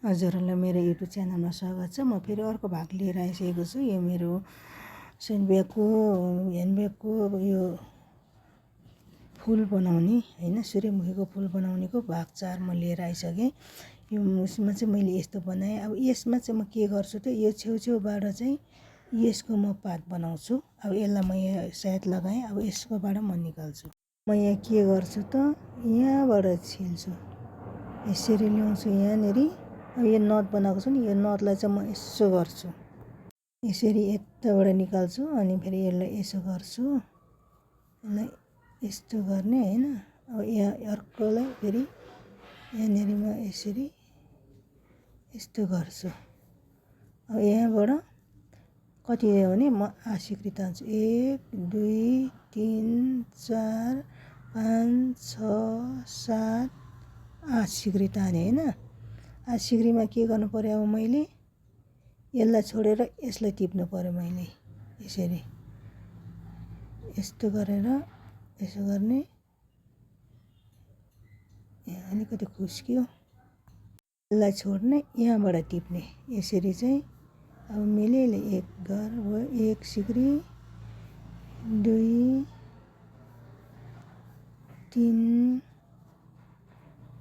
हजुरहरूलाई मेरो युट्युब च्यानलमा स्वागत छ। म फेरि अर्को भाग लिएर आइसकेको छु। यो मेरो ह्यान्डब्यागको यो फुल बनाउने होइन, सूर्यमुखीको फुल बनाउनेको भाग 4 म लिएर आइसकेँ। यसमा चाहिँ मैले यस्तो बनाएँ। अब यसमा चाहिँ म के गर्छु त, यो छेउछेउबाट चाहिँ यसको म पात बनाउँछु। अब यसलाई म यहाँ सायद लगाएँ। अब यसकोबाट म निकाल्छु। म यहाँ के गर्छु त, यहाँबाट छिल्छु, यसरी ल्याउँछु यहाँनिर। अब यो नथ बनाएको छु नि, यो नथलाई चाहिँ म यसो गर्छु, यसरी यताबाट निकाल्छु। अनि फेरि यसलाई यसो गर्छु, यसलाई यस्तो गर्ने होइन। अब यहाँ अर्कोलाई फेरि यहाँनिर म यसरी यस्तो गर्छु। अब यहाँबाट कति हो भने म आशिक्री तान्छु। 1 2 3 4 5 6 7 8 सिक्री ताने होइन। सिक्रीमा के गर्नु पर्यो, अब मैले यसलाई छोडेर यसलाई टिप्नु पर्यो। मैले यसरी यस्तो गरेर यसो गर्ने। यहाँ अलिकति खुस्क्यो, यसलाई छोड्ने, यहाँबाट टिप्ने, यसरी चाहिँ। अब मैले एक घर भयो, 1 सिक्री 2 3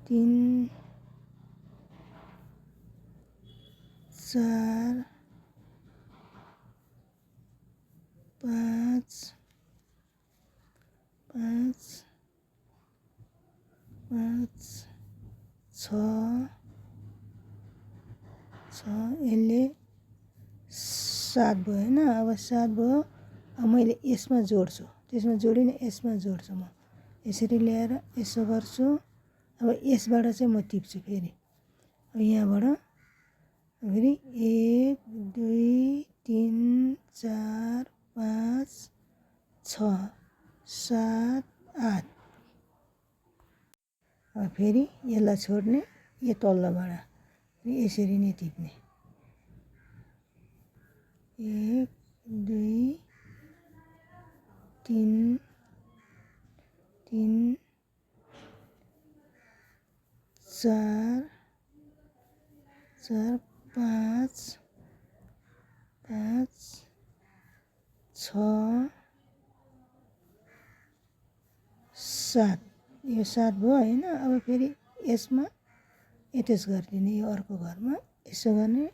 3 4 5 5 5 6 यसले 7 भयो होइन। अब 7 भयो। अब मैले यसमा जोड्छु, त्यसमा जोडिनँ, यसमा जोड्छु। म यसरी ल्याएर यसो गर्छु। अब यसबाट चाहिँ म टिप्छु फेरि। अब यहाँबाट फेरि 1 2 3 4 5 6 7 8। अब फेरि यसलाई छोड्ने, यो तल्लोबाट यसरी नै टिप्ने। 1 2 3 3 4 4 5 5 6 7। यो 7 भयो होइन। अब फेरि यसमा एट्याच गरिदिने, यो अर्को घरमा यसो गर्ने,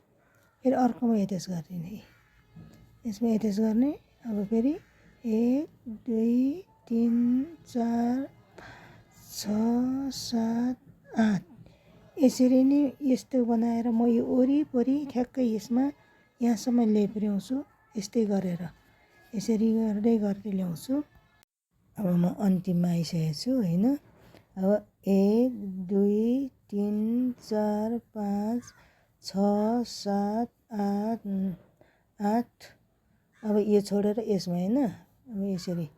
फेरि अर्कोमा एट्याच गरिदिने, यसमा एट्याच गर्ने। अब फेरि 1 2 3 4 5 6 7 8। यसरी नै यस्तो बनाएर म यो वरिपरि ठ्याक्कै यसमा यहाँसम्म ल्याइपुर्याउँछु। यस्तै गरेर यसरी गर्दै गर्दै ल्याउँछु। अब म अन्तिममा आइसकेको छु होइन। अब 1 2 3 4 5 6 7 8 8। अब यो छोडेर यसमा होइन। अब यसरी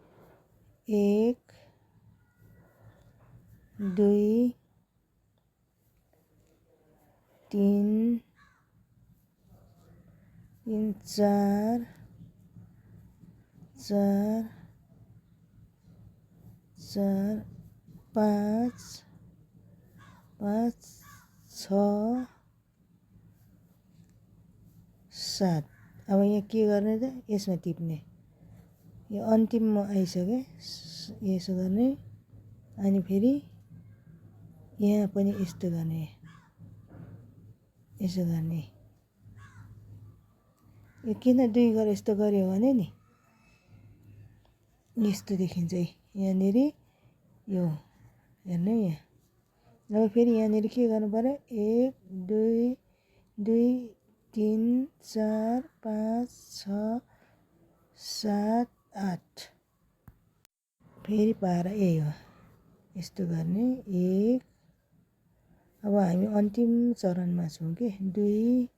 1 2 3 4 4 4 5 5 6 7। अब यहाँ के गर्ने त, यसमा टिप्ने। यो अन्तिममा आइसक्यो, यसो गर्ने। अनि फेरि यहाँ पनि यस्तो गर्ने, यसो गर्ने। यो किन 2 गरेर यस्तो गऱ्यो भने नि, यस्तो देखिन्छ यहाँनिर यो हेर्नु यहाँ। अब फेरि यहाँनिर के गर्नु पर्यो, 1 2 2 3 4 5 6 7 8। फेरि पारा यही हो, यस्तो गर्ने। 1। अब हामी अन्तिम चरणमा छौँ कि। 2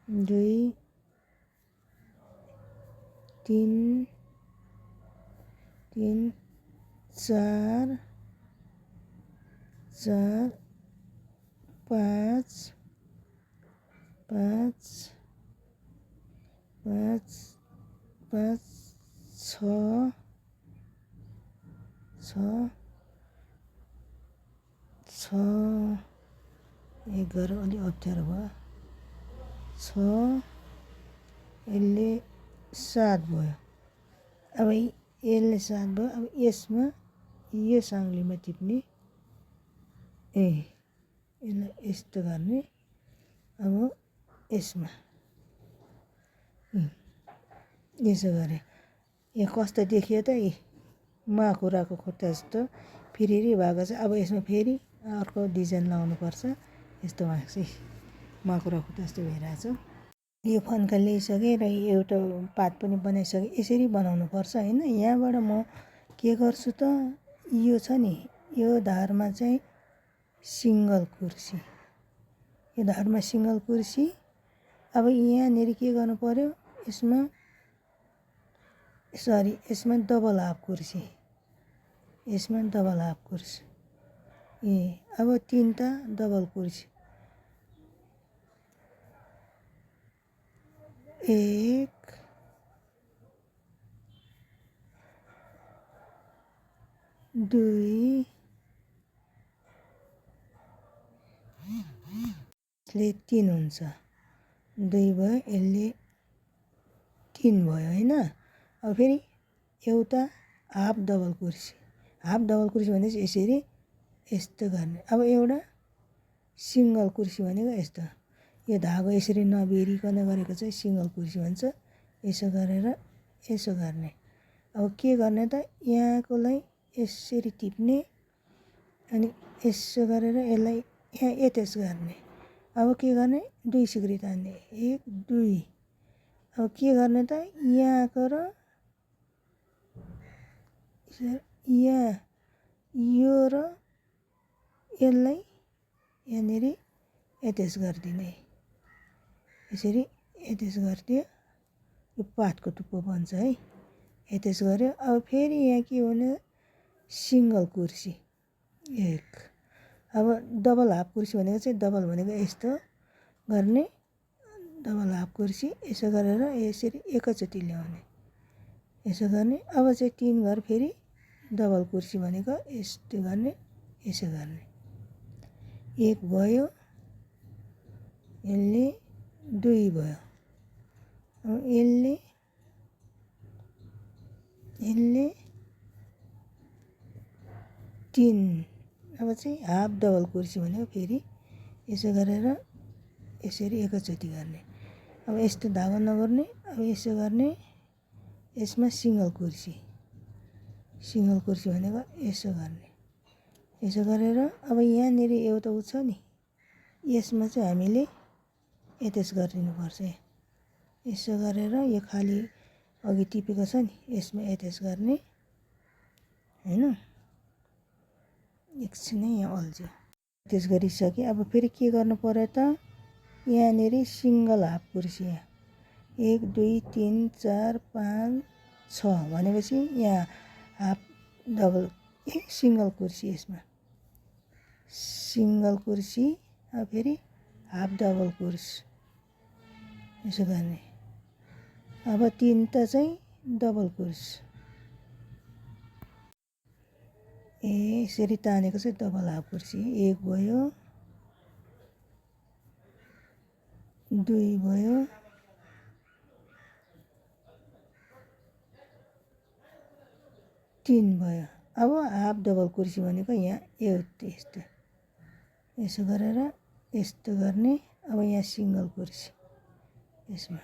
2 3 3 4 4 5 5 5 5 6 6 6 गरेर अलिक अप्ठ्यारो भयो 6 यसले 7 भयो अब यसले 7 भयो अब यसमा यो साङ्लीमा टिप्ने यसलाई यस्तो गर्ने अब यसमा यसो गरे यहाँ कस्तो देखियो त माकुराको खुट्टा जस्तो फिरिरी भएको छ अब यसमा फेरि अर्को डिजाइन लाउनुपर्छ यस्तो भएको चाहिँ माकुरा खुट्टा जस्तो भइरहेछ यो फन्का ल्याइसकेँ र एउटा पात पनि बनाइसकेँ यसरी बनाउनु पर्छ हैन यहाँबाट म के गर्छु त यो छ नि यो धारमा चाहिँ सिङ्गल कुर्सी यो धारमा सिङ्गल कुर्सी अब यहाँनिर के गर्नु पर्यो यसमा डबल हाफ कुर्सी यसमा डबल हाफ कुर्सी अब 3टा डबल कुर्सी 1 2 यसले 3 हुन्छ 2 भयो यसले 3 भयो हैन अब फेरि एउटा हाफ डबल कुर्सी भनेपछि यसरी यस्तो गर्ने अब एउटा सिङ्गल कुर्सी भनेको यस्तो यो धागो यसरी नबिरिकन गरेको चाहिँ सिङ्गल कुर्सी भन्छ यसो गरेर यसो गर्ने अब के गर्ने त यहाँकोलाई यसरी टिप्ने अनि यसो गरेर यसलाई यहाँ एटेच गर्ने अब के गर्ने 2 सिक्री तान्ने 1 2 अब के गर्ने त यहाँको र यहाँ यो र यसलाई यहाँनिर एटेच गरिदिने यसरी एटेच गरिदियो यो पातको टुप्पो बन्छ है एटेच गर्यो अब फेरि यहाँ के हुने सिङ्गल कुर्सी 1 अब डबल हाफ कुर्सी भनेको चाहिँ डबल भनेको यस्तो गर्ने डबल हाफ कुर्सी यसो गरेर यसरी एकैचोटि ल्याउने यसो गर्ने अब चाहिँ 3 घर फेरि डबल कुर्सी भनेको यस्तो गर्ने यसो गर्ने 1 भयो यसले 2 भयो अब यसले 3 अब चाहिँ हाफ डबल कुर्सी भनेको फेरि यसो गरेर यसरी एकैचोटि गर्ने अब यस्तो धागो नगर्ने अब यसो गर्ने यसमा सिङ्गल कुर्सी भनेको यसो गर्ने यसो गरेर अब यहाँनिर एउटा छ नि यसमा चाहिँ हामीले एटेच गरिदिनुपर्छ यसो गरेर यो खाली अघि टिपेको छ नि यसमा एटेच गर्ने हैन एकछिनै यहाँ अल्झ्यो एटेच गरिसकेँ अब फेरि के गर्नु पर्यो त यहाँनिर सिङ्गल हाफ कुर्सी 1 2 3 4 5 6 भनेपछि यहाँ हाफ डबल सिङ्गल कुर्सी यसमा सिङ्गल कुर्सी अब फेरि हाफ डबल कुर्सी यसो गर्ने अब 3टा चाहिँ डबल कुर्सी यसरी तानेको चाहिँ डबल हाफ कुर्सी 1 भयो 2 भयो 3 भयो अब हाफ डबल कुर्सी भनेको यहाँ यस्तो यसो गरेर यस्तो गर्ने अब यहाँ सिङ्गल कुर्सी यसमा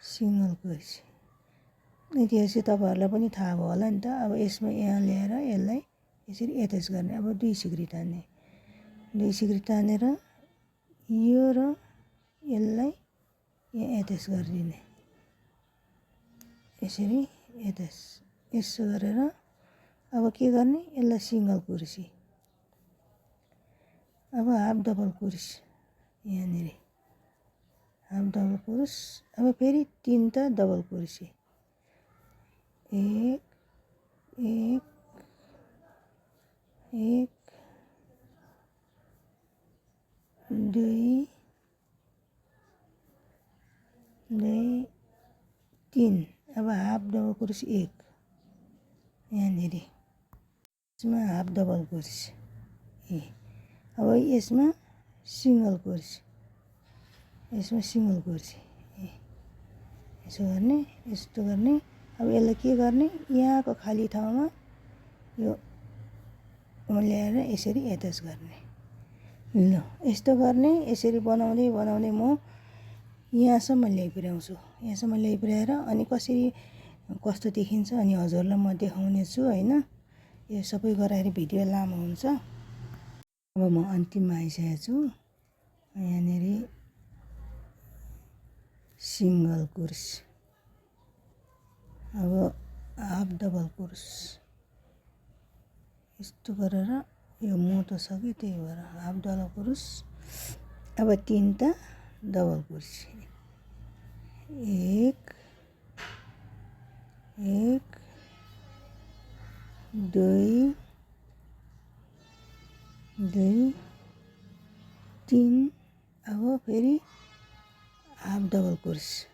सिङ्गल कुर्सी त्यसै तपाईँहरूलाई पनि थाहा भयो होला नि त अब यसमा यहाँ ल्याएर यसलाई यसरी एटेच गर्ने अब 2 सिक्री तान्ने 2 सिक्री तानेर यो र यसलाई यहाँ एटेच गरिदिने यसरी एटेच यसो गरेर अब के गर्ने यसलाई सिङ्गल कुर्सी अब हाफ डबल कुर्सी यहाँनिर हाफ डबल कुर्सी अब फेरि 3टा डबल कुर्सी 1 1 1 2 2 3 अब हाफ डबल कुर्सी 1 यहाँनिर यसमा हाफ डबल कुर्सी अब यसमा सिङ्गल कुर्सी, यसमा सिङ्गल कुर्सी यसो गर्ने, यस्तो गर्ने। अब यसलाई के गर्ने, यहाँको खाली ठाउँमा यो ल्याएर यसरी एट्याच गर्ने। ल यस्तो गर्ने, यसरी बनाउँदै बनाउँदै म यहाँसम्म ल्याइपुर्याउँछु। यहाँसम्म ल्याइपुर्याएर अनि कसरी कस्तो देखिन्छ अनि हजुरलाई म देखाउने छु होइन। यो सबै गराएर भिडियो लामो हुन्छ। अब म अन्तिममा आइसकेको छु। यहाँनिर सिङ्गल कुर्सी, अब हाफ डबल कुर्सी यस्तो गरेर यो मोटो छ कि त्यही भएर हाफ डबल कुर्सी। अब तीनटा डबल कुर्सी, एक दुई तीन। अब फेरि हाफ डबल कुर्सी,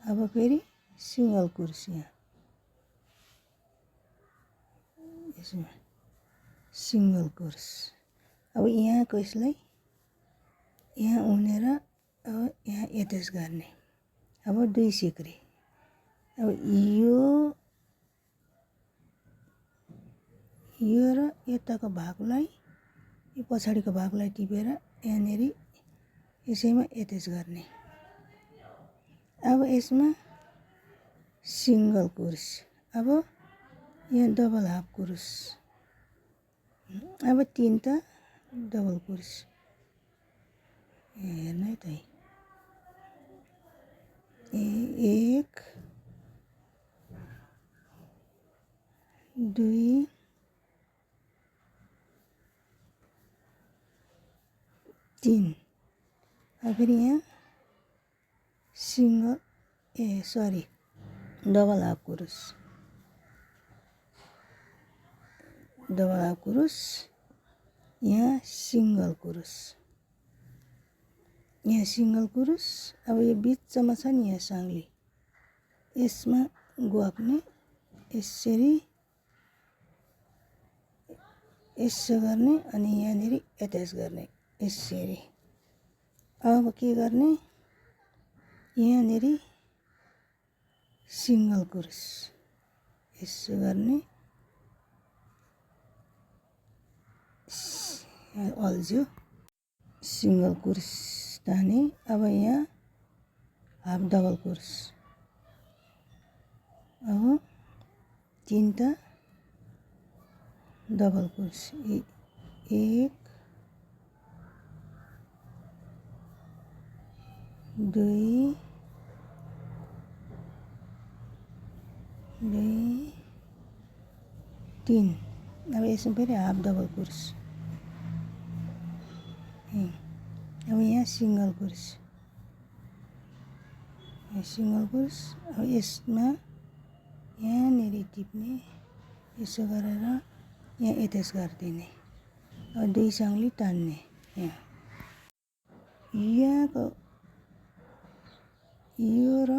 अब फेरि सिङ्गल कुर्सी, यसमा सिङ्गल कुर्सी। अब यहाँको यसलाई यहाँ उनेर अब यहाँ एट्याच गर्ने। अब दुई सिक्री। अब यो र यताको भागलाई, यो पछाडिको भागलाई टिपेर यहाँनिर यसैमा एट्याच गर्ने। अब यसमा सिङ्गल कुर्सी, अब यहाँ डबल हाफ कुर्सी, अब तीनटा डबल कुर्सी। हेर्नु है त, एक दुई तीन। अब फेरि यहाँ सिङ्गल डबल हाफ कुर्सी, डबल हाफ कुर्सी, यहाँ सिङ्गल कुर्सी, यहाँ सिङ्गल कुर्सी। अब यो बिचमा छ नि यहाँ साङ्ली, यसमा गुहाक्ने, यसरी यसो गर्ने अनि यहाँनिर एट्याच गर्ने यसरी। अब के गर्ने, यहाँनिर सिङ्गल कुर्सी यसो गर्ने, अल्झ्यो सिङ्गल कुर्सी ताने। अब यहाँ हाफ डबल कुर्सी, अब तीनटा डबल कुर्सी, एक दुई तीन। अब यसमा फेरि हाफ डबल कुर्सी, अब यहाँ सिङ्गल कुर्सी, सिङ्गल कुर्सी। अब यसमा यहाँनिर टिप्ने, यसो गरेर यहाँ एट्याच गरिदिने। अब दुई साङ्ली तान्ने, यहाँको यो र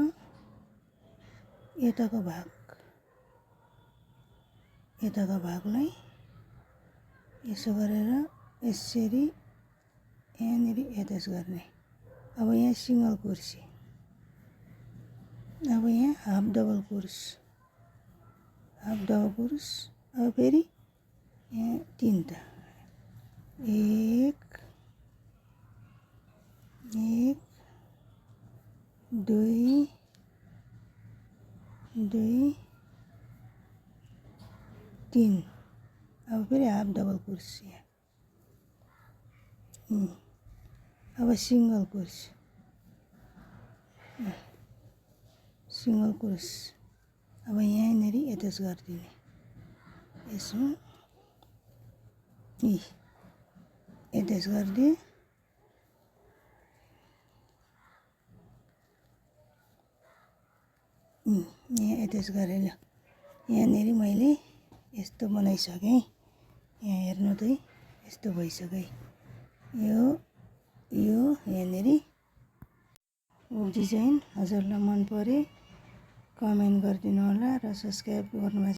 यताको भागलाई यसो गरेर यसरी यहाँनिर एट्याच गर्ने। अब यहाँ सिङ्गल कुर्सी, अब यहाँ हाफ डबल कुर्सी, अब फेरि यहाँ तीनटा, एक दुई तीन। अब फेरि हाफ डबल कुर्सी, अब सिङ्गल कुर्सी, अब यहाँनिर एट्याच गरिदिने, यसमा एट्याच गरिदिए। यहाँ एट्याच गरेर यहाँनिर मैले यस्तो बनाइसकेँ। यहाँ हेर्नु त, यस्तो भइसक्यो। यो यहाँनिर डिजाइन हजुरलाई मन परे कमेन्ट गरिदिनु होला र सब्सक्राइब गर्नुमा